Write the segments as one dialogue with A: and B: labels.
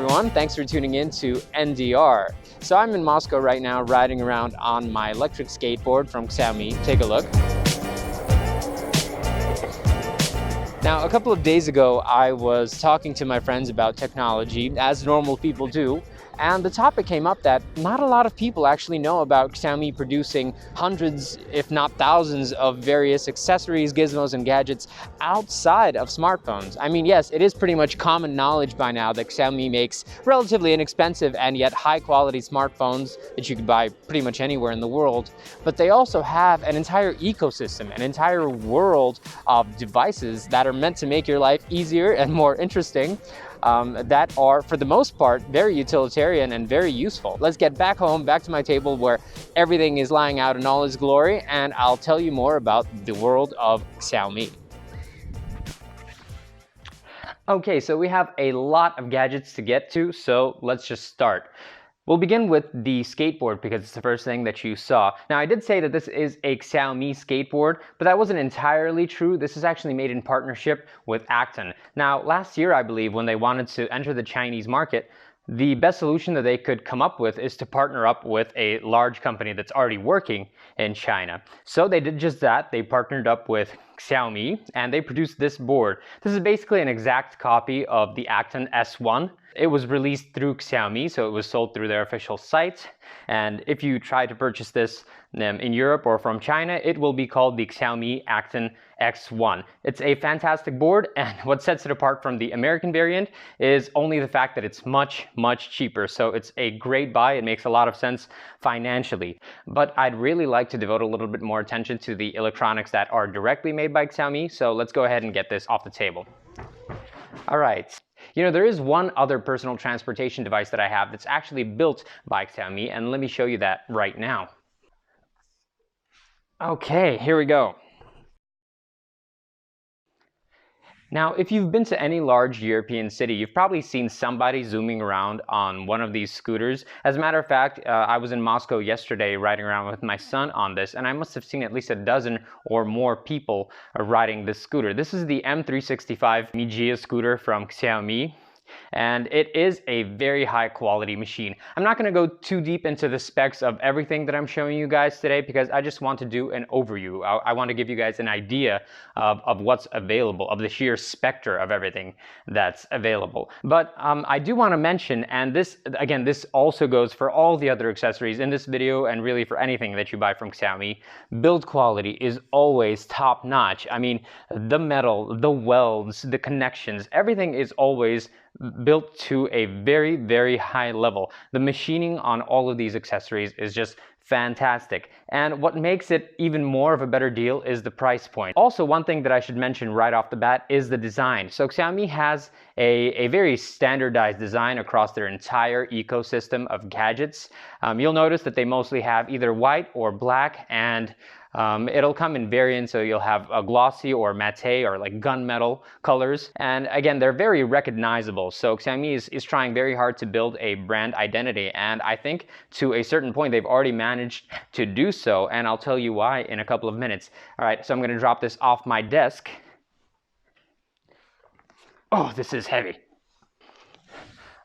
A: everyone. Thanks for tuning in to NDR. So I'm in Moscow right now, riding around on my electric skateboard from Xiaomi. Take a look. Now, a couple of days ago, I was talking to my friends about technology, as normal people do, and the topic came up that not a lot of people actually know about Xiaomi producing hundreds, if not thousands, of various accessories, gizmos, and gadgets outside of smartphones. I mean, yes, it is pretty much common knowledge by now that Xiaomi makes relatively inexpensive and yet high-quality smartphones that you can buy pretty much anywhere in the world, but they also have an entire ecosystem, an entire world of devices that are meant to make your life easier and more interesting. That are, for the most part, very utilitarian and very useful. Let's get back home, back to my table where everything is lying out in all its glory, and I'll tell you more about the world of Xiaomi. Okay, so we have a lot of gadgets to get to, so let's just start. We'll begin with the skateboard because it's the first thing that you saw. Now, I did say that this is a Xiaomi skateboard, but that wasn't entirely true. This is actually made in partnership with Acton. Now, last year, I believe, when they wanted to enter the Chinese market, the best solution that they could come up with is to partner up with a large company that's already working in China. So they did just that. They partnered up with Xiaomi and they produced this board. This is basically an exact copy of the Acton S1. It was released through Xiaomi, so it was sold through their official site. And if you try to purchase this in Europe or from China, it will be called the Xiaomi Acton X1. It's a fantastic board, and what sets it apart from the American variant is only the fact that it's much, much cheaper. So it's a great buy. It makes a lot of sense financially. But I'd really like to devote a little bit more attention to the electronics that are directly made by Xiaomi. So let's go ahead and get this off the table. All right. You know, there is one other personal transportation device that I have that's actually built by Xiaomi, and let me show you that right now. Okay, here we go. Now, if you've been to any large European city, you've probably seen somebody zooming around on one of these scooters. As a matter of fact, I was in Moscow yesterday riding around with my son on this, and I must have seen at least a dozen or more people riding this scooter. This is the M365 Mijia scooter from Xiaomi. And it is a very high quality machine. I'm not going to go too deep into the specs of everything that I'm showing you guys today because I just want to do an overview. I want to give you guys an idea of what's available, of the sheer specter of everything that's available. But I do want to mention, and this, again, this also goes for all the other accessories in this video and really for anything that you buy from Xiaomi, build quality is always top notch. I mean, the metal, the welds, the connections, everything is always built to a very, very high level. The machining on all of these accessories is just fantastic. And what makes it even more of a better deal is the price point. Also, one thing that I should mention right off the bat is the design. So Xiaomi has a very standardized design across their entire ecosystem of gadgets. You'll notice that they mostly have either white or black, and it'll come in variants, so you'll have a glossy or matte or like gunmetal colors. And again, they're very recognizable. So Xiaomi is trying very hard to build a brand identity. And I think to a certain point, they've already managed to do so. And I'll tell you why in a couple of minutes. All right, so I'm going to drop this off my desk. Oh, this is heavy.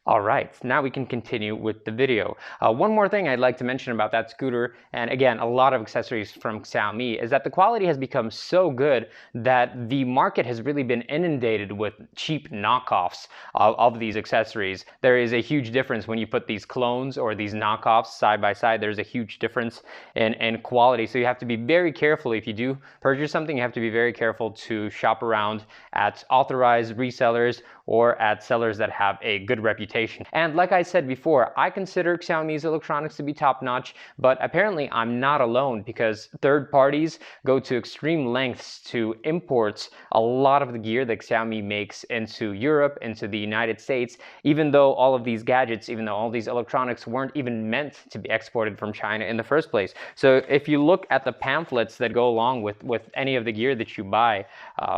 A: All right, now we can continue with the video. One more thing I'd like to mention about that scooter, and again, a lot of accessories from Xiaomi, is that the quality has become so good that the market has really been inundated with cheap knockoffs of these accessories. There is a huge difference when you put these clones or these knockoffs side by side. There's a huge difference in quality, so you have to be very careful. If you do purchase something, you have to be very careful to shop around at authorized resellers or at sellers that have a good reputation. And like I said before, I consider Xiaomi's electronics to be top-notch, but apparently I'm not alone because third parties go to extreme lengths to import a lot of the gear that Xiaomi makes into Europe, into the United States, even though all of these gadgets, even though all these electronics weren't even meant to be exported from China in the first place. So if you look at the pamphlets that go along with any of the gear that you buy,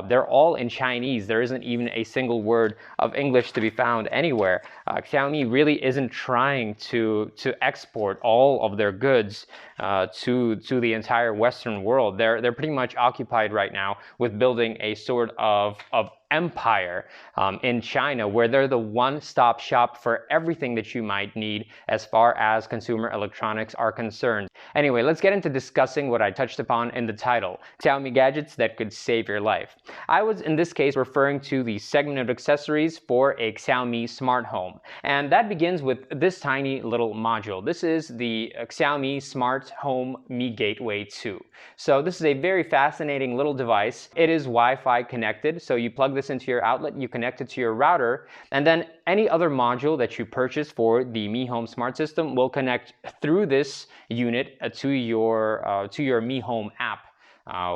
A: they're all in Chinese. There isn't even a single word of English to be found anywhere. Xiaomi really isn't trying to export all of their goods to the entire Western world. They're pretty much occupied right now with building a sort of empire in China, where they're the one-stop shop for everything that you might need as far as consumer electronics are concerned. Anyway, let's get into discussing what I touched upon in the title, Xiaomi gadgets that could save your life. I was in this case referring to the segment of accessories for a Xiaomi smart home, and that begins with this tiny little module. This is the Xiaomi Smart Home Mi Gateway 2. So this is a very fascinating little device. It is Wi-Fi connected, so you plug this into your outlet, you connect it to your router, and then any other module that you purchase for the Mi Home smart system will connect through this unit to your Mi Home app.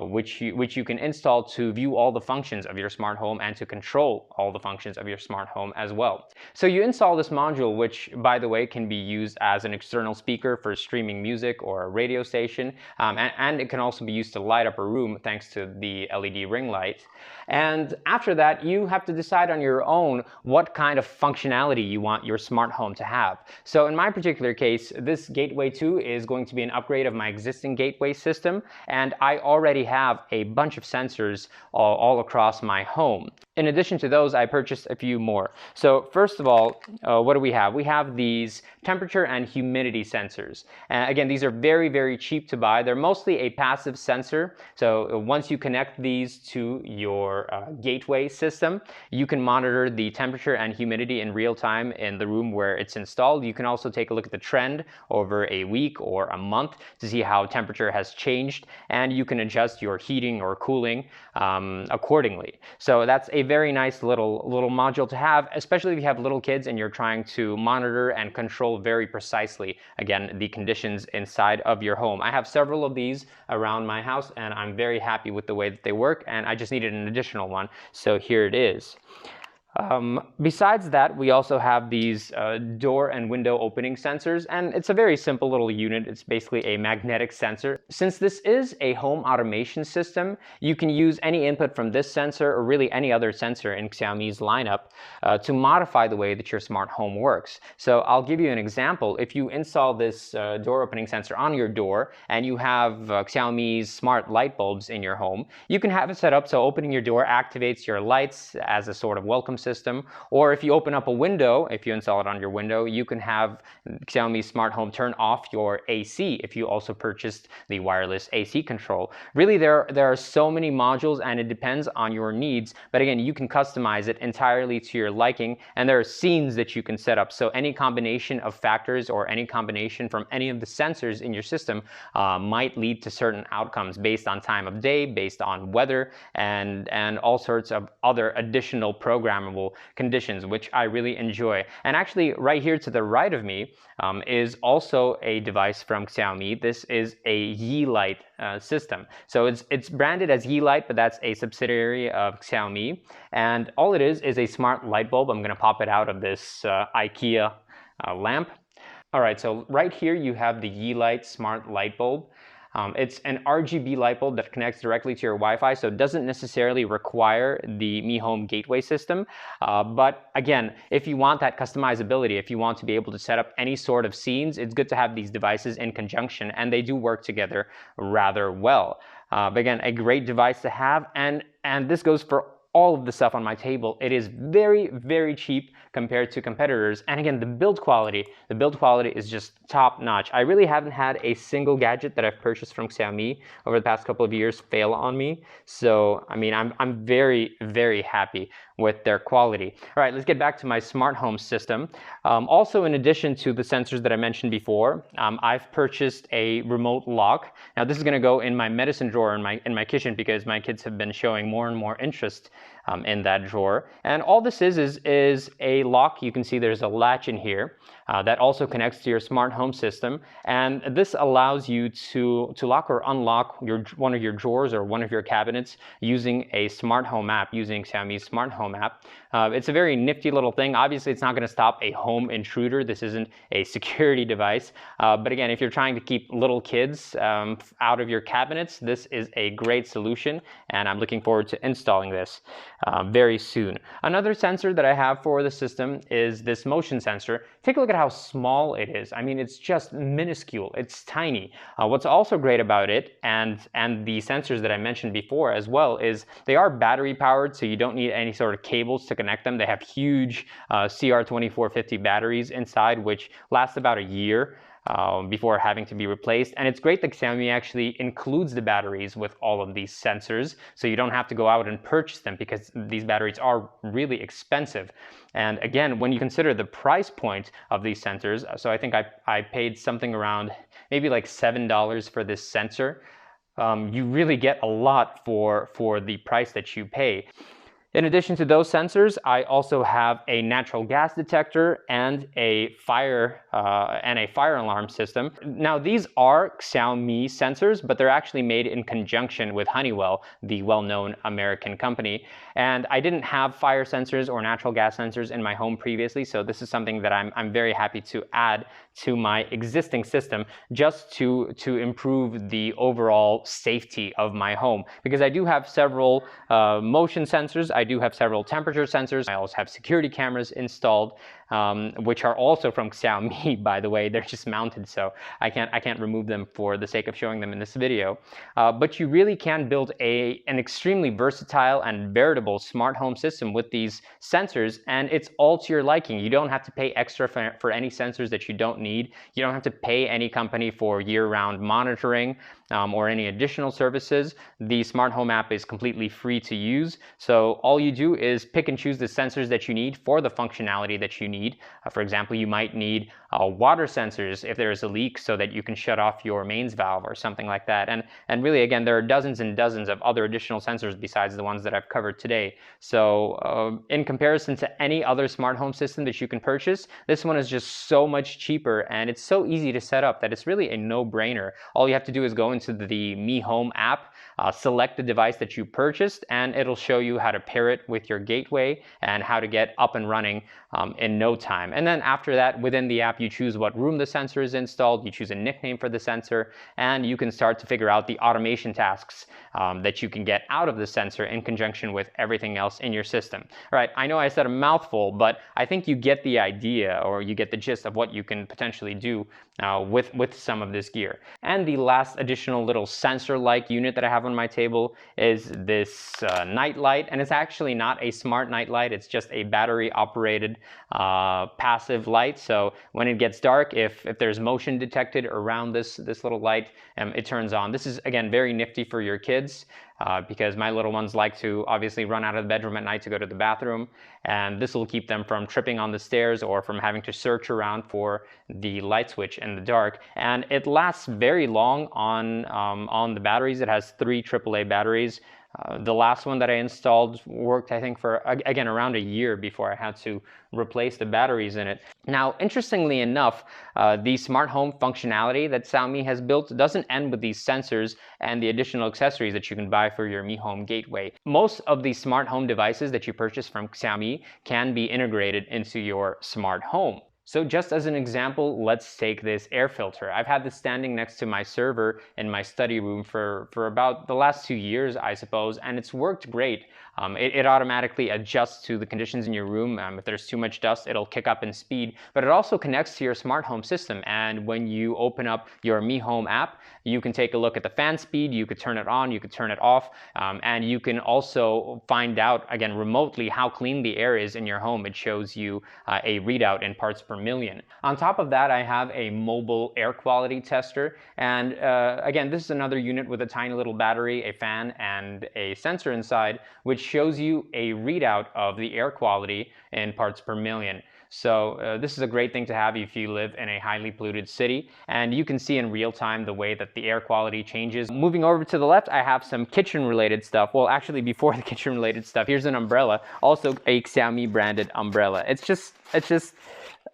A: Which you can install to view all the functions of your smart home and to control all the functions of your smart home as well. So you install this module, which, by the way, can be used as an external speaker for streaming music or a radio station, and it can also be used to light up a room thanks to the LED ring light. And after that, you have to decide on your own what kind of functionality you want your smart home to have. So in my particular case, this Gateway 2 is going to be an upgrade of my existing gateway system, and I already have a bunch of sensors all across my home. In addition to those, I purchased a few more. So first of all, what do we have? We have these temperature and humidity sensors. Again, these are very, very cheap to buy. They're mostly a passive sensor. So once you connect these to your gateway system, you can monitor the temperature and humidity in real time in the room where it's installed. You can also take a look at the trend over a week or a month to see how temperature has changed, and you can adjust your heating or cooling accordingly. So that's a very nice little module to have, especially if you have little kids and you're trying to monitor and control very precisely, again, the conditions inside of your home. I have several of these around my house, and I'm very happy with the way that they work, and I just needed an additional one, so here it is. Besides that, we also have these door and window opening sensors, and it's a very simple little unit. It's basically a magnetic sensor. Since this is a home automation system, you can use any input from this sensor or really any other sensor in Xiaomi's lineup to modify the way that your smart home works. So I'll give you an example. If you install this door opening sensor on your door and you have Xiaomi's smart light bulbs in your home, you can have it set up so opening your door activates your lights as a sort of welcome system. Or if you open up a window, if you install it on your window, you can have Xiaomi Smart Home turn off your AC if you also purchased the wireless AC control. Really, there are so many modules, and it depends on your needs. But again, you can customize it entirely to your liking, and there are scenes that you can set up. So any combination of factors or any combination from any of the sensors in your system might lead to certain outcomes based on time of day, based on weather, and all sorts of other additional programmable conditions, which I really enjoy. And actually, right here to the right of me is also a device from Xiaomi. This is a Yeelight system. So it's branded as Yeelight, but that's a subsidiary of Xiaomi. And all it is a smart light bulb. I'm going to pop it out of this IKEA lamp. All right, so right here you have the Yeelight smart light bulb. It's an RGB light bulb that connects directly to your Wi-Fi, so it doesn't necessarily require the Mi Home gateway system. But again, if you want that customizability, if you want to be able to set up any sort of scenes, it's good to have these devices in conjunction, and they do work together rather well. But again, a great device to have, and this goes for all of the stuff on my table. It is very, very cheap compared to competitors. And again, the build quality is just top notch. I really haven't had a single gadget that I've purchased from Xiaomi over the past couple of years fail on me. So, I mean, I'm very, very happy with their quality. All right, let's get back to my smart home system. Also, in addition to the sensors that I mentioned before, I've purchased a remote lock. Now, this is gonna go in my medicine drawer in my kitchen because my kids have been showing more and more interest in that drawer. And all this is a lock. You can see there's a latch in here. that also connects to your smart home system. And this allows you to lock or unlock one of your drawers or one of your cabinets using a smart home app, using Xiaomi's smart home app. It's a very nifty little thing. Obviously, it's not going to stop a home intruder. This isn't a security device. But again, if you're trying to keep little kids out of your cabinets, this is a great solution. And I'm looking forward to installing this very soon. Another sensor that I have for the system is this motion sensor. Take a look at how small it is. I mean, it's just minuscule. It's tiny. What's also great about it, and the sensors that I mentioned before as well, is they are battery powered, so you don't need any sort of cables to connect them. They have huge CR2450 batteries inside, which last about a year before having to be replaced. And it's great that Xiaomi actually includes the batteries with all of these sensors, so you don't have to go out and purchase them, because these batteries are really expensive. And again, when you consider the price point of these sensors, so I think I paid something around maybe like $7 for this sensor. You really get a lot for the price that you pay. In addition to those sensors, I also have a natural gas detector and a fire alarm system. Now, these are Xiaomi sensors, but they're actually made in conjunction with Honeywell, the well-known American company. And I didn't have fire sensors or natural gas sensors in my home previously, so this is something that I'm very happy to add to my existing system, just to improve the overall safety of my home. Because I do have several motion sensors, I do have several temperature sensors, I also have security cameras installed, which are also from Xiaomi, by the way. They're just mounted, so I can't remove them for the sake of showing them in this video. But you really can build an extremely versatile and veritable smart home system with these sensors, and it's all to your liking. You don't have to pay extra for any sensors that you don't need. You don't have to pay any company for year-round monitoring or any additional services. The smart home app is completely free to use, so all you do is pick and choose the sensors that you need for the functionality that you need. For example, you might need water sensors if there is a leak, so that you can shut off your mains valve or something like that. And really, again, there are dozens and dozens of other additional sensors besides the ones that I've covered today. So in comparison to any other smart home system that you can purchase, this one is just so much cheaper, and it's so easy to set up that it's really a no-brainer. All you have to do is go into the Mi Home app, select the device that you purchased, and it'll show you how to pair it with your gateway and how to get up and running in no time. And then after that, within the app, you choose what room the sensor is installed, you choose a nickname for the sensor, and you can start to figure out the automation tasks that you can get out of the sensor in conjunction with everything else in your system. All right, I know I said a mouthful, but I think you get the idea, or you get the gist of what you can potentially do with some of this gear. And the last additional little sensor-like unit that I have on my table is this night light, and it's actually not a smart night light. It's just a battery-operated passive light. So when it gets dark, if there's motion detected around this little light, it turns on. This is, again, very nifty for your kids, because my little ones like to obviously run out of the bedroom at night to go to the bathroom, and this will keep them from tripping on the stairs or from having to search around for the light switch in the dark. And it lasts very long on the batteries. It has 3 AAA batteries. The last one that I installed worked, I think, for, again, around a year before I had to replace the batteries in it. Now, interestingly enough, the smart home functionality that Xiaomi has built doesn't end with these sensors and the additional accessories that you can buy for your Mi Home gateway. Most of the smart home devices that you purchase from Xiaomi can be integrated into your smart home. So just as an example, let's take this air filter. I've had this standing next to my server in my study room for about the last 2 years, I suppose, and it's worked great. It automatically adjusts to the conditions in your room. If there's too much dust, it'll kick up in speed, but it also connects to your smart home system. And when you open up your Mi Home app, you can take a look at the fan speed, you could turn it on, you could turn it off, and you can also find out, again, remotely how clean the air is in your home. It shows you a readout in parts per million. On top of that, I have a mobile air quality tester, and again, this is another unit with a tiny little battery, a fan, and a sensor inside, which shows you a readout of the air quality in parts per million. So this is a great thing to have if you live in a highly polluted city, and you can see in real time the way that the air quality changes. Moving over to the left, I have some kitchen related stuff. Well, actually, before the kitchen related stuff, here's an umbrella, also a Xiaomi branded umbrella. It's just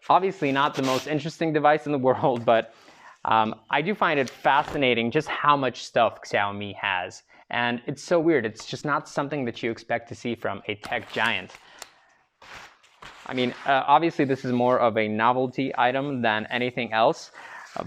A: Obviously not the most interesting device in the world, but I do find it fascinating just how much stuff Xiaomi has. And it's so weird. It's just not something that you expect to see from a tech giant. I mean, obviously this is more of a novelty item than anything else.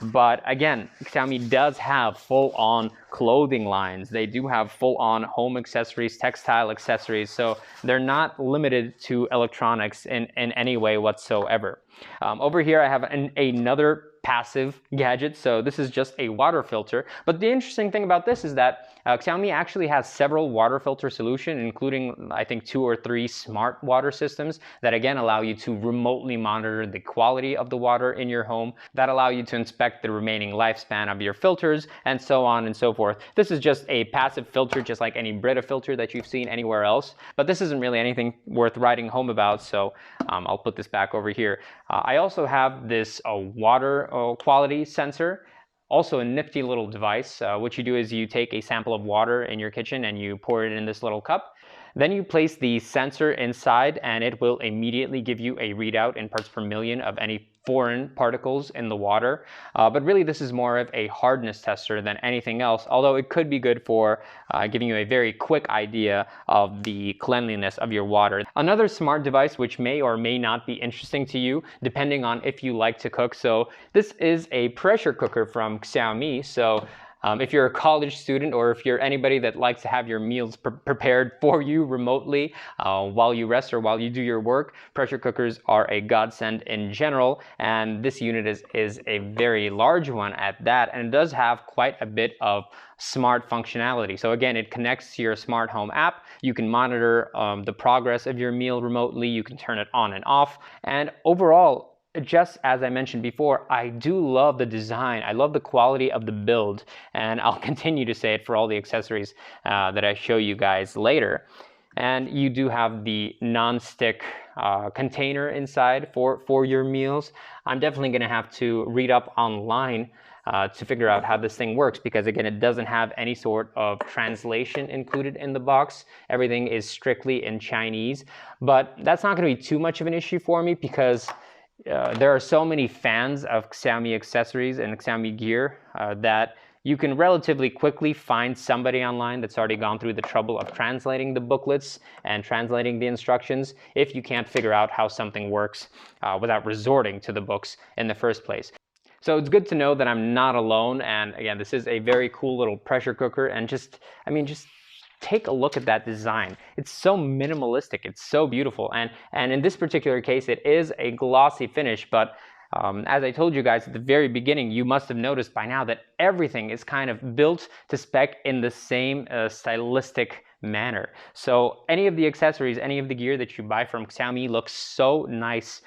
A: But again, Xiaomi does have full-on clothing lines. They do have full-on home accessories, textile accessories. So they're not limited to electronics in any way whatsoever. Over here, I have another passive gadget. So this is just a water filter. But the interesting thing about this is that Xiaomi actually has several water filter solutions, including I think 2 or 3 smart water systems that again allow you to remotely monitor the quality of the water in your home, that allow you to inspect the remaining lifespan of your filters, and so on and so forth. This is just a passive filter, just like any Brita filter that you've seen anywhere else, but this isn't really anything worth writing home about, so I'll put this back over here. I also have this water quality sensor. Also a nifty little device. What you do is you take a sample of water in your kitchen and you pour it in this little cup. Then you place the sensor inside and it will immediately give you a readout in parts per million of any foreign particles in the water. But really this is more of a hardness tester than anything else, although it could be good for giving you a very quick idea of the cleanliness of your water. Another smart device which may or may not be interesting to you depending on if you like to cook. So this is a pressure cooker from Xiaomi. So if you're a college student or if you're anybody that likes to have your meals prepared for you remotely while you rest or while you do your work, pressure cookers are a godsend in general, and this unit is a very large one at that, and it does have quite a bit of smart functionality. So again, it connects to your smart home app. You can monitor the progress of your meal remotely. You can turn it on and off, and overall, just as I mentioned before, I do love the design. I love the quality of the build, and I'll continue to say it for all the accessories that I show you guys later. And you do have the non-stick container inside for your meals. I'm definitely going to have to read up online to figure out how this thing works, because again, it doesn't have any sort of translation included in the box. Everything is strictly in Chinese, but that's not going to be too much of an issue for me, because there are so many fans of Xiaomi accessories and Xiaomi gear that you can relatively quickly find somebody online that's already gone through the trouble of translating the booklets and translating the instructions if you can't figure out how something works without resorting to the books in the first place. So it's good to know that I'm not alone, and again, this is a very cool little pressure cooker, and just take a look at that design. It's so minimalistic, it's so beautiful, and in this particular case, it is a glossy finish, but as I told you guys at the very beginning, you must have noticed by now that everything is kind of built to spec in the same stylistic manner. So any of the accessories, any of the gear that you buy from Xiaomi looks so nice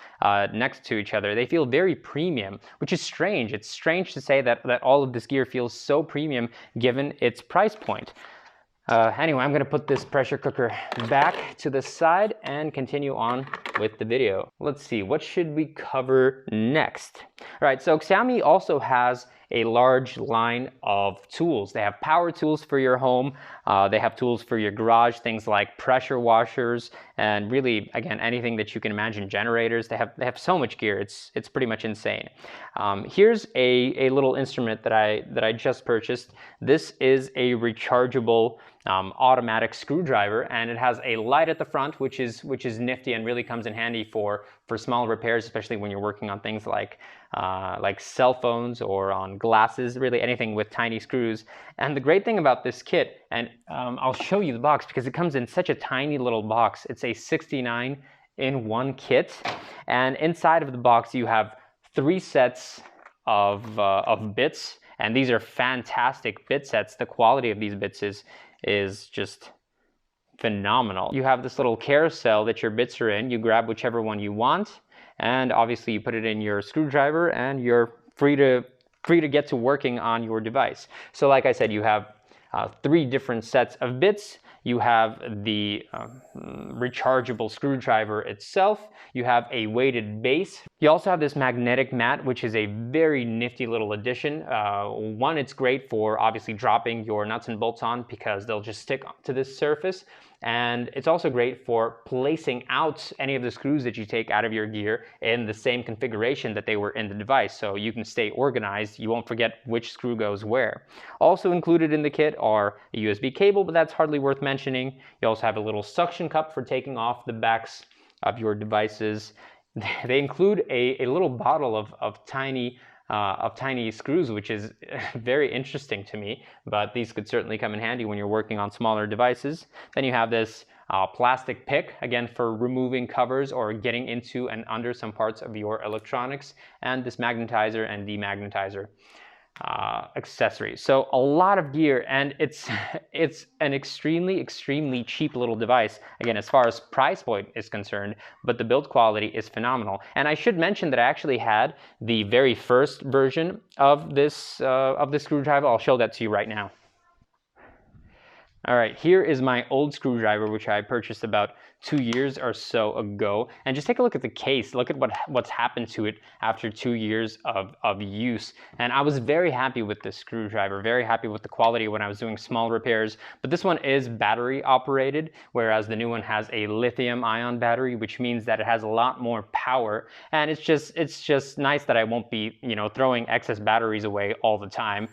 A: next to each other. They feel very premium, which is strange. It's strange to say that all of this gear feels so premium given its price point. Anyway, I'm gonna put this pressure cooker back to the side and continue on with the video. Let's see, what should we cover next? All right, so Xiaomi also has a large line of tools. They have power tools for your home. They have tools for your garage, things like pressure washers, and really, again, anything that you can imagine, generators. They have so much gear. It's pretty much insane. Here's a little instrument that I just purchased. This is a rechargeable automatic screwdriver, and it has a light at the front, which is nifty and really comes in handy for small repairs, especially when you're working on things like cell phones or on glasses, really anything with tiny screws. And the great thing about this kit, and I'll show you the box because it comes in such a tiny little box. It's a 69-in-1 kit, and inside of the box you have 3 sets of bits, and these are fantastic bit sets. The quality of these bits is just phenomenal. You have this little carousel that your bits are in. You grab whichever one you want, and obviously you put it in your screwdriver and you're free to get to working on your device. So like I said, you have 3 different sets of bits. You have the rechargeable screwdriver itself. You have a weighted base. You also have this magnetic mat, which is a very nifty little addition. One, it's great for obviously dropping your nuts and bolts on because they'll just stick to this surface. And it's also great for placing out any of the screws that you take out of your gear in the same configuration that they were in the device, so you can stay organized. You won't forget which screw goes where. Also included in the kit are a USB cable, but that's hardly worth mentioning. You also have a little suction cup for taking off the backs of your devices. They include a little bottle of tiny screws, which is very interesting to me, but these could certainly come in handy when you're working on smaller devices. Then you have this plastic pick, again for removing covers or getting into and under some parts of your electronics, and this magnetizer and demagnetizer accessories. So a lot of gear, and it's an extremely cheap little device, again as far as price point is concerned, but the build quality is phenomenal. And I should mention that I actually had the very first version of this screwdriver. I'll show that to you right now. All right, here is my old screwdriver, which I purchased about 2 years or so ago. And just take a look at the case. Look at what's happened to it after 2 years of use. And I was very happy with this screwdriver, very happy with the quality when I was doing small repairs. But this one is battery operated, whereas the new one has a lithium ion battery, which means that it has a lot more power. And it's just nice that I won't be, throwing excess batteries away all the time.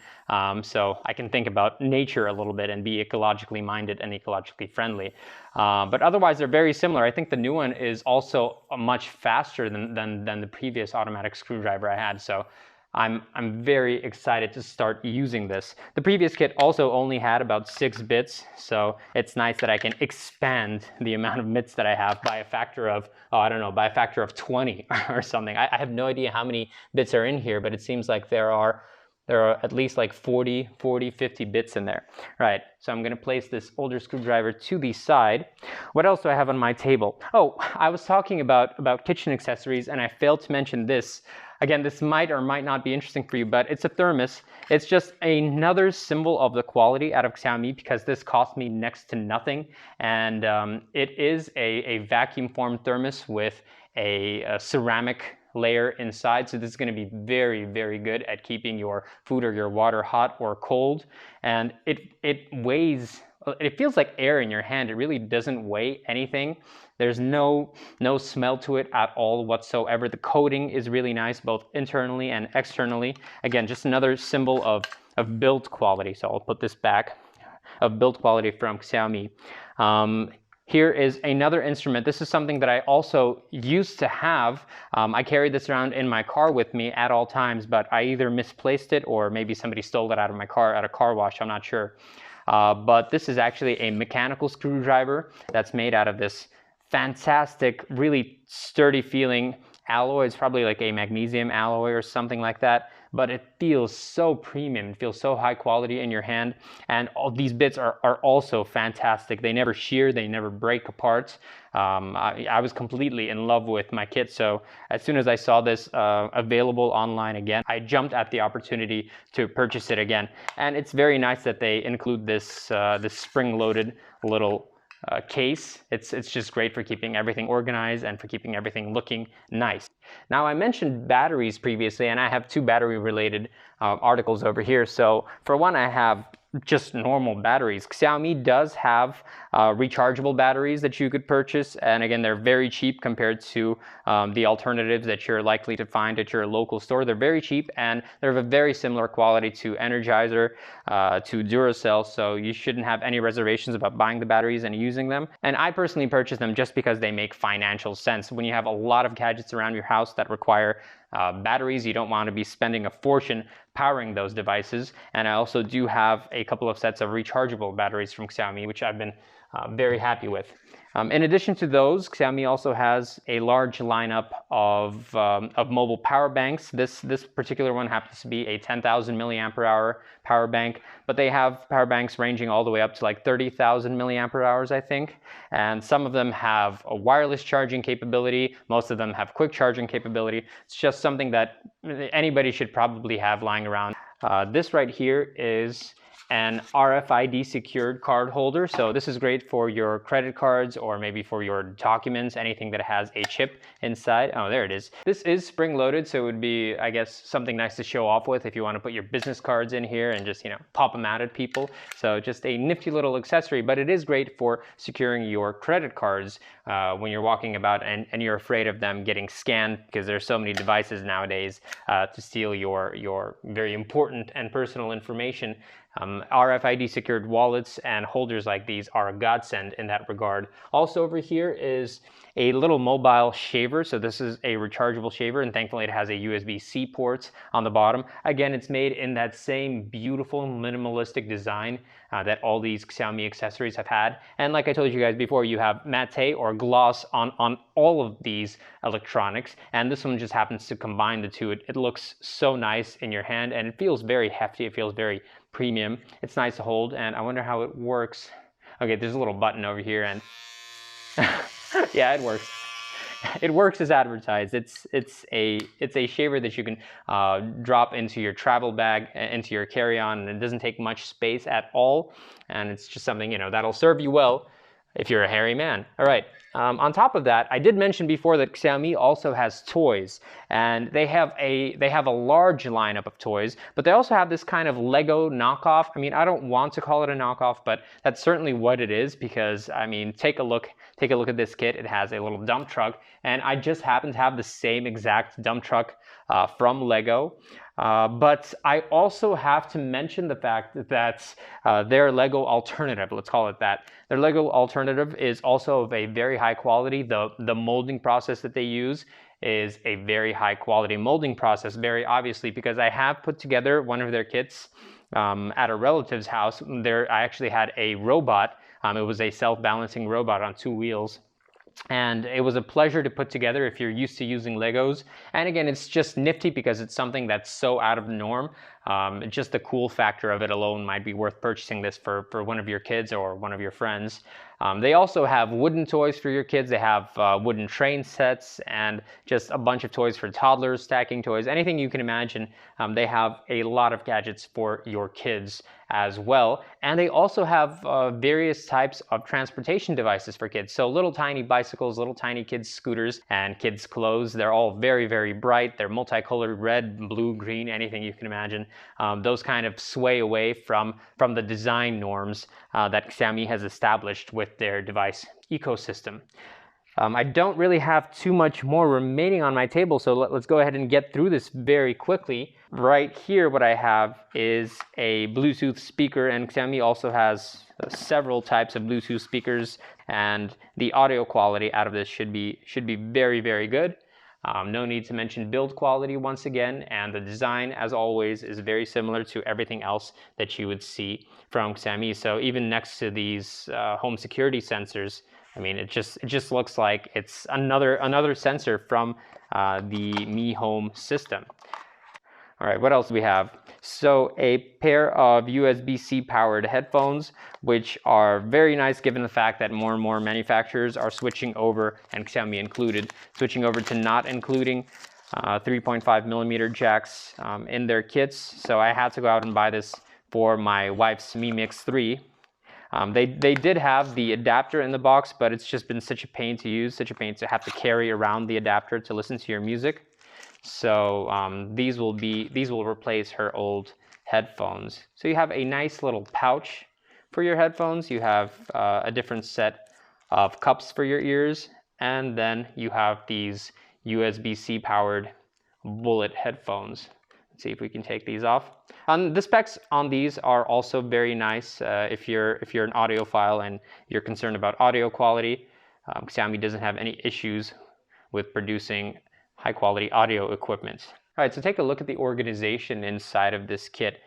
A: So I can think about nature a little bit and be ecologically minded and ecologically friendly. But otherwise, they're very similar. I think the new one is also much faster than the previous automatic screwdriver I had. So I'm very excited to start using this. The previous kit also only had about 6 bits, so it's nice that I can expand the amount of bits that I have by a factor of, by a factor of 20 or something. I have no idea how many bits are in here, but it seems like there are at least like 40, 50 bits in there. Right, so I'm gonna place this older screwdriver to the side. What else do I have on my table? Oh, I was talking about kitchen accessories, and I failed to mention this. Again, this might or might not be interesting for you, but it's a thermos. It's just another symbol of the quality out of Xiaomi, because this cost me next to nothing. And it is a vacuum formed thermos with a ceramic layer inside, so this is going to be very good at keeping your food or your water hot or cold. And it weighs, it feels like air in your hand. It really doesn't weigh anything. There's no smell to it at all whatsoever. The coating is really nice, both internally and externally. Again, just another symbol of build quality. So I'll put this back, of build quality from Xiaomi. Here is another instrument. This is something that I also used to have. I carried this around in my car with me at all times, but I either misplaced it or maybe somebody stole it out of my car at a car wash, I'm not sure. But this is actually a mechanical screwdriver that's made out of this fantastic, really sturdy feeling alloy. It's probably like a magnesium alloy or something like that, but it feels so premium. It feels so high quality in your hand. And all these bits are also fantastic. They never shear, they never break apart. I was completely in love with my kit. So as soon as I saw this available online again, I jumped at the opportunity to purchase it again. And it's very nice that they include this, this spring-loaded little case. It's just great for keeping everything organized and for keeping everything looking nice. Now, I mentioned batteries previously, and I have 2 battery related articles over here. So for one, I have just normal batteries. Xiaomi does have rechargeable batteries that you could purchase, and again, they're very cheap compared to the alternatives that you're likely to find at your local store. They're very cheap, and they're of a very similar quality to Energizer, to Duracell, so you shouldn't have any reservations about buying the batteries and using them. And I personally purchase them just because they make financial sense. When you have a lot of gadgets around your house that require batteries, you don't want to be spending a fortune powering those devices. And I also do have a couple of sets of rechargeable batteries from Xiaomi, which I've been very happy with. In addition to those, Xiaomi also has a large lineup of mobile power banks. This particular one happens to be a 10,000 milliampere hour power bank, but they have power banks ranging all the way up to like 30,000 milliampere hours, I think. And some of them have a wireless charging capability. Most of them have quick charging capability. It's just something that anybody should probably have lying around. This right here is an RFID secured card holder. So this is great for your credit cards or maybe for your documents, anything that has a chip inside. Oh, there it is. This is spring loaded, so it would be, I guess, something nice to show off with if you want to put your business cards in here and just, pop them out at people. So just a nifty little accessory, but it is great for securing your credit cards when you're walking about and you're afraid of them getting scanned, because there's so many devices nowadays to steal your very important and personal information. RFID secured wallets and holders like these are a godsend in that regard. Also over here is a little mobile shaver. So this is a rechargeable shaver, and thankfully it has a USB-C port on the bottom. Again, it's made in that same beautiful minimalistic design that all these Xiaomi accessories have had. And like I told you guys before, you have matte or gloss on all of these electronics, and this one just happens to combine the two. It looks so nice in your hand, and it feels very hefty. It feels very premium. It's nice to hold, and I wonder how it works. Okay, there's a little button over here, and yeah, it works. It works as advertised. It's a shaver that you can drop into your travel bag, into your carry-on, and it doesn't take much space at all. And it's just something that'll serve you well if you're a hairy man. All right. On top of that, I did mention before that Xiaomi also has toys, and they have a large lineup of toys, but they also have this kind of Lego knockoff. I mean, I don't want to call it a knockoff, but that's certainly what it is, because I mean, take a look at this kit. It has a little dump truck, and I just happen to have the same exact dump truck from Lego. But I also have to mention the fact that their Lego alternative, let's call it that, their Lego alternative is also of a very high quality. The molding process that they use is a very high quality molding process, very obviously, because I have put together one of their kits at a relative's house. I actually had a robot. It was a self-balancing robot on 2 wheels. And it was a pleasure to put together if you're used to using Legos. And again, it's just nifty because it's something that's so out of the norm. Just the cool factor of it alone might be worth purchasing this for one of your kids or one of your friends. They also have wooden toys for your kids. They have wooden train sets and just a bunch of toys for toddlers, stacking toys, anything you can imagine. They have a lot of gadgets for your kids as well. And they also have various types of transportation devices for kids. So little tiny bicycles, little tiny kids scooters, and kids clothes. They're all very, very bright. They're multicolored, red, blue, green, anything you can imagine. Those kind of sway away from the design norms that Xiaomi has established with their device ecosystem. I don't really have too much more remaining on my table, so let's go ahead and get through this very quickly. Right here, what I have is a Bluetooth speaker, and Xiaomi also has several types of Bluetooth speakers, and the audio quality out of this should be very, very good. No need to mention build quality once again, and the design, as always, is very similar to everything else that you would see from Xiaomi. So even next to these home security sensors, I mean, it just looks like it's another sensor from the Mi Home system. All right, what else do we have? So a pair of USB-C powered headphones, which are very nice given the fact that more and more manufacturers are switching over, and Xiaomi included, switching over to not including 3.5mm jacks in their kits. So I had to go out and buy this for my wife's Mi Mix 3. They did have the adapter in the box, but it's just been such a pain to use, such a pain to have to carry around the adapter to listen to your music. So these will replace her old headphones. So you have a nice little pouch for your headphones. You have a different set of cups for your ears, and then you have these USB-C powered bullet headphones. Let's see if we can take these off. The specs on these are also very nice if you're an audiophile and you're concerned about audio quality. Xiaomi doesn't have any issues with producing high quality audio equipment. All right, so take a look at the organization inside of this kit.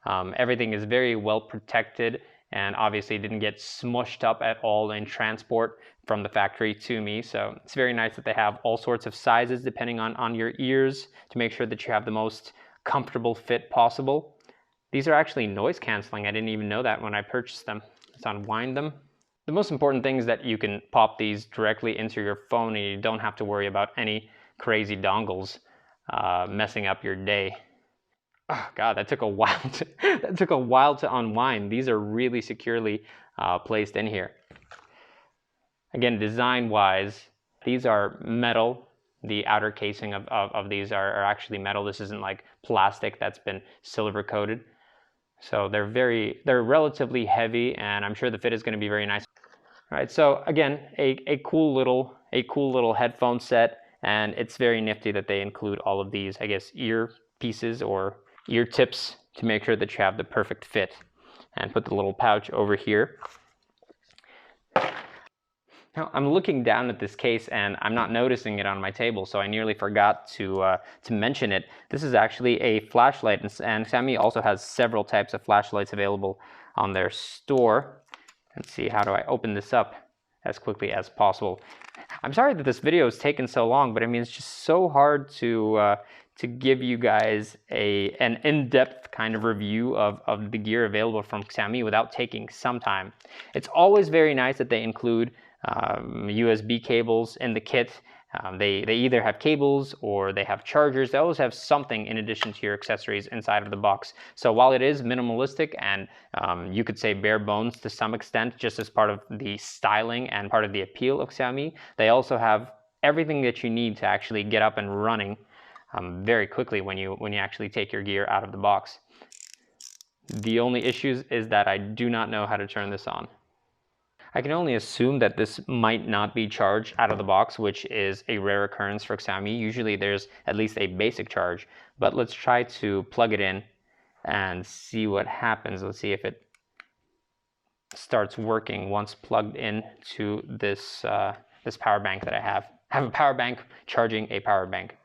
A: Everything is very well protected, and obviously didn't get smushed up at all in transport from the factory to me. So it's very nice that they have all sorts of sizes depending on your ears to make sure that you have the most comfortable fit possible. These are actually noise canceling. I didn't even know that when I purchased them. Let's unwind them. The most important thing is that you can pop these directly into your phone, and you don't have to worry about any crazy dongles messing up your day. Oh God, that took a while to, that took a while to unwind. These are really securely placed in here. Again, design-wise, these are metal. The outer casing of these are actually metal. This isn't like plastic that's been silver coated. So they're relatively heavy, and I'm sure the fit is going to be very nice. All right, so again, a cool little headphone set, and it's very nifty that they include all of these, I guess, ear pieces or ear tips to make sure that you have the perfect fit. And put the little pouch over here. Now, I'm looking down at this case and I'm not noticing it on my table, so I nearly forgot to mention it. This is actually a flashlight, and Xiaomi also has several types of flashlights available on their store. Let's see, how do I open this up as quickly as possible? I'm sorry that this video has taken so long, but I mean, it's just so hard to give you guys an in-depth kind of review of the gear available from Xiaomi without taking some time. It's always very nice that they include USB cables in the kit. They either have cables or they have chargers. They always have something in addition to your accessories inside of the box. So while it is minimalistic and you could say bare bones to some extent, just as part of the styling and part of the appeal of Xiaomi, they also have everything that you need to actually get up and running very quickly when you actually take your gear out of the box. The only issue is that I do not know how to turn this on. I can only assume that this might not be charged out of the box, which is a rare occurrence for Xiaomi. Usually there's at least a basic charge, but let's try to plug it in and see what happens. Let's see if it starts working once plugged in to this power bank that I have. I have a power bank charging a power bank.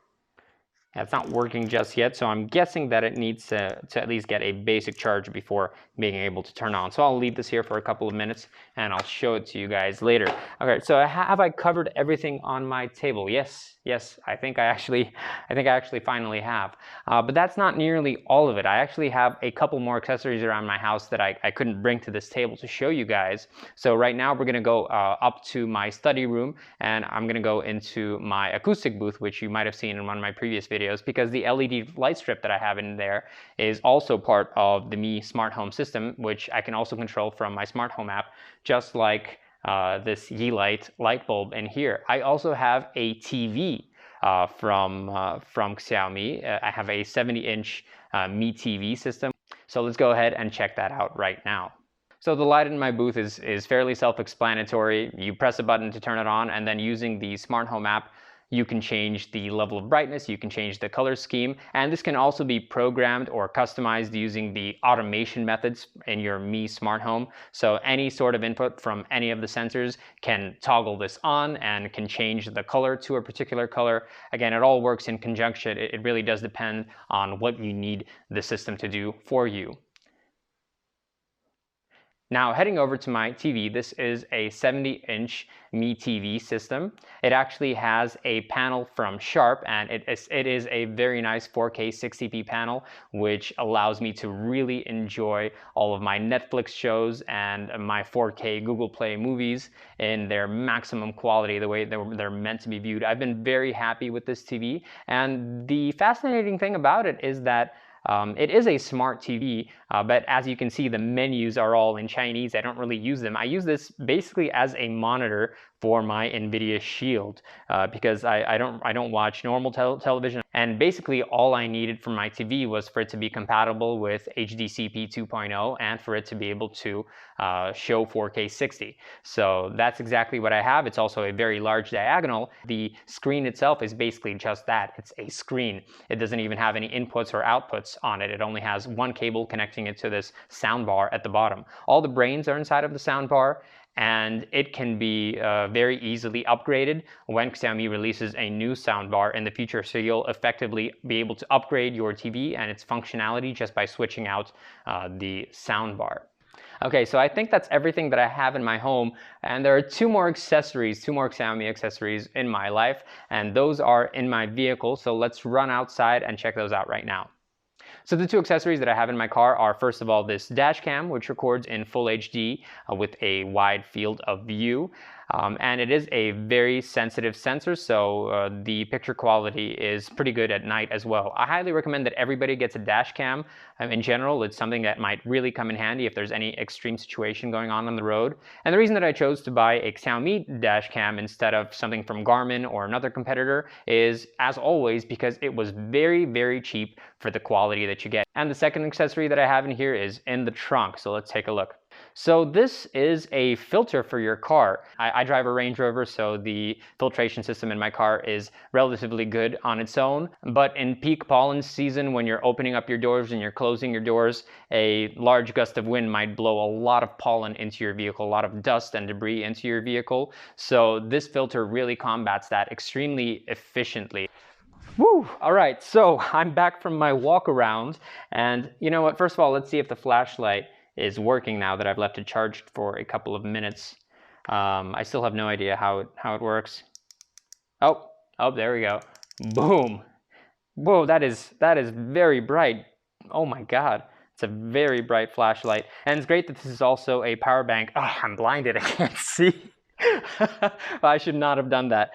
A: It's not working just yet, so I'm guessing that it needs to at least get a basic charge before being able to turn on. So I'll leave this here for a couple of minutes and I'll show it to you guys later. Okay, so have I covered everything on my table? Yes, I think I actually finally have. But that's not nearly all of it. I actually have a couple more accessories around my house that I couldn't bring to this table to show you guys. So right now we're gonna go up to my study room and I'm gonna go into my acoustic booth, which you might have seen in one of my previous videos, because the LED light strip that I have in there is also part of the Mi smart home system, which I can also control from my smart home app, just like this Yeelight light bulb in here. I also have a TV from Xiaomi. I have a 70-inch Mi TV system. So let's go ahead and check that out right now. So the light in my booth is fairly self-explanatory. You press a button to turn it on, and then using the smart home app, you can change the level of brightness, you can change the color scheme, and this can also be programmed or customized using the automation methods in your Mi smart home. So any sort of input from any of the sensors can toggle this on and can change the color to a particular color. Again, it all works in conjunction. It really does depend on what you need the system to do for you. Now heading over to my TV, this is a 70-inch Mi TV system. It actually has a panel from Sharp, and it is a very nice 4K 60p panel, which allows me to really enjoy all of my Netflix shows and my 4K Google Play movies in their maximum quality, the way they're meant to be viewed. I've been very happy with this TV, and the fascinating thing about it is that it is a smart TV, but as you can see, the menus are all in Chinese. I don't really use them. I use this basically as a monitor for my NVIDIA Shield because I don't watch normal television. And basically all I needed from my TV was for it to be compatible with HDCP 2.0 and for it to be able to show 4K 60. So that's exactly what I have. It's also a very large diagonal. The screen itself is basically just that. It's a screen. It doesn't even have any inputs or outputs on it. It only has one cable connecting it to this sound bar at the bottom. All the brains are inside of the sound bar, and it can be very easily upgraded when Xiaomi releases a new soundbar in the future. So you'll effectively be able to upgrade your TV and its functionality just by switching out the soundbar. Okay, so I think that's everything that I have in my home, and there are two more Xiaomi accessories in my life, and those are in my vehicle. So let's run outside and check those out right now. So the two accessories that I have in my car are, first of all, this dash cam, which records in full HD with a wide field of view. And it is a very sensitive sensor, so the picture quality is pretty good at night as well. I highly recommend that everybody gets a dash cam. In general, it's something that might really come in handy if there's any extreme situation going on the road. And the reason that I chose to buy a Xiaomi dash cam instead of something from Garmin or another competitor is, as always, because it was very, very cheap for the quality that you get. And the second accessory that I have in here is in the trunk, so let's take a look. So this is a filter for your car. I drive a Range Rover, so the filtration system in my car is relatively good on its own. But in peak pollen season, when you're opening up your doors and you're closing your doors, a large gust of wind might blow a lot of pollen into your vehicle, a lot of dust and debris into your vehicle. So this filter really combats that extremely efficiently. Woo! All right, so I'm back from my walk around, and you know what? First of all, let's see if the flashlight is working now that I've left it charged for a couple of minutes. I still have no idea how it works. Oh, there we go. Boom! Whoa, that is very bright. Oh my God, it's a very bright flashlight, and it's great that this is also a power bank. Oh, I'm blinded. I can't see. I should not have done that.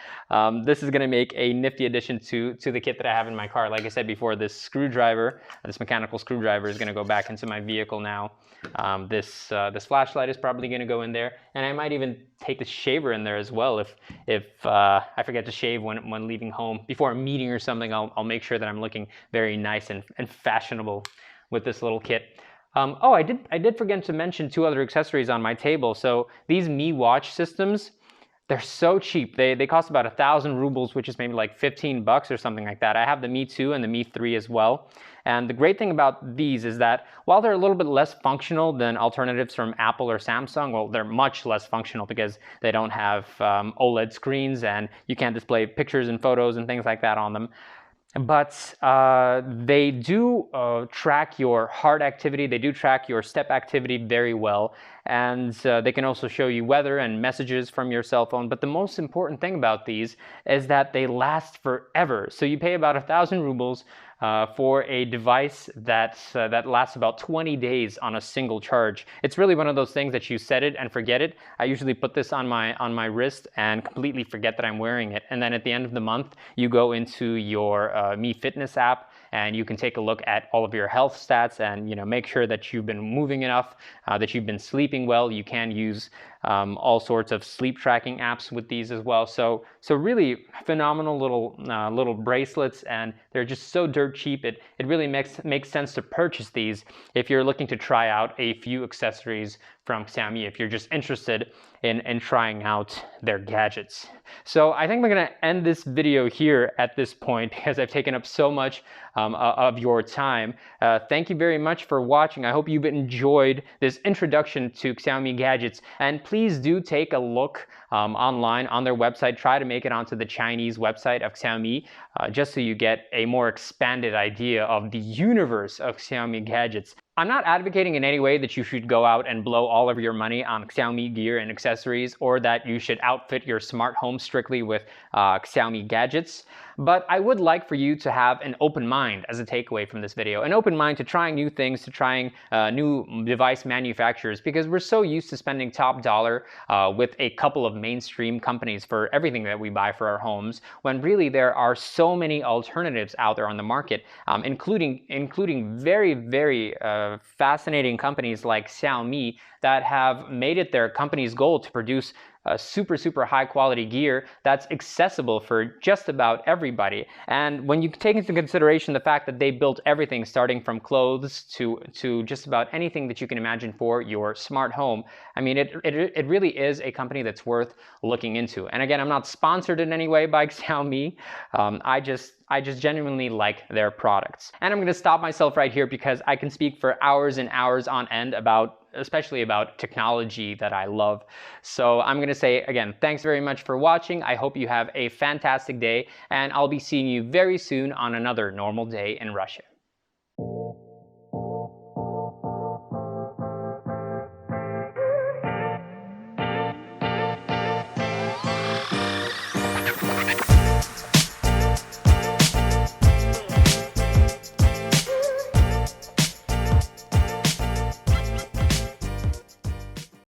A: This is going to make a nifty addition to the kit that I have in my car. Like I said before, this screwdriver, this mechanical screwdriver, is going to go back into my vehicle now. This flashlight is probably going to go in there, and I might even take the shaver in there as well if I forget to shave when leaving home before a meeting or something. I'll make sure that I'm looking very nice and fashionable with this little kit. Oh, I did forget to mention two other accessories on my table. So these Mi Watch systems, they're so cheap. They cost about 1,000 rubles, which is maybe like 15 bucks or something like that. I have the Mi 2 and the Mi 3 as well. And the great thing about these is that while they're a little bit less functional than alternatives from Apple or Samsung, well, they're much less functional because they don't have OLED screens and you can't display pictures and photos and things like that on them. But they do track your heart activity, they do track your step activity very well, and they can also show you weather and messages from your cell phone. But the most important thing about these is that they last forever. So you pay about 1,000 rubles for a device that lasts about 20 days on a single charge. It's really one of those things that you set it and forget it. I usually put this on my wrist and completely forget that I'm wearing it. And then at the end of the month, you go into your Mi Fitness app and you can take a look at all of your health stats and make sure that you've been moving enough, that you've been sleeping well. You can use all sorts of sleep tracking apps with these as well. So really phenomenal little bracelets, and they're just so dirt cheap. It really makes sense to purchase these if you're looking to try out a few accessories from Xiaomi, if you're just interested in trying out their gadgets. So I think we're going to end this video here at this point because I've taken up so much of your time. Thank you very much for watching. I hope you've enjoyed this introduction to Xiaomi gadgets, and please do take a look online on their website. Try to make it onto the Chinese website of Xiaomi just so you get a more expanded idea of the universe of Xiaomi gadgets. I'm not advocating in any way that you should go out and blow all of your money on Xiaomi gear and accessories, or that you should outfit your smart home strictly with Xiaomi gadgets. But I would like for you to have an open mind as a takeaway from this video, an open mind to trying new things, to trying new device manufacturers, because we're so used to spending top dollar with a couple of mainstream companies for everything that we buy for our homes, when really there are so many alternatives out there on the market, including very, very fascinating companies like Xiaomi that have made it their company's goal to produce super high quality gear that's accessible for just about everybody. And when you take into consideration the fact that they built everything starting from clothes to just about anything that you can imagine for your smart home, I mean, it really is a company that's worth looking into. And again, I'm not sponsored in any way by Xiaomi. I just genuinely like their products. And I'm going to stop myself right here because I can speak for hours and hours on end especially about technology that I love. So I'm going to say again, thanks very much for watching. I hope you have a fantastic day, and I'll be seeing you very soon on another normal day in Russia.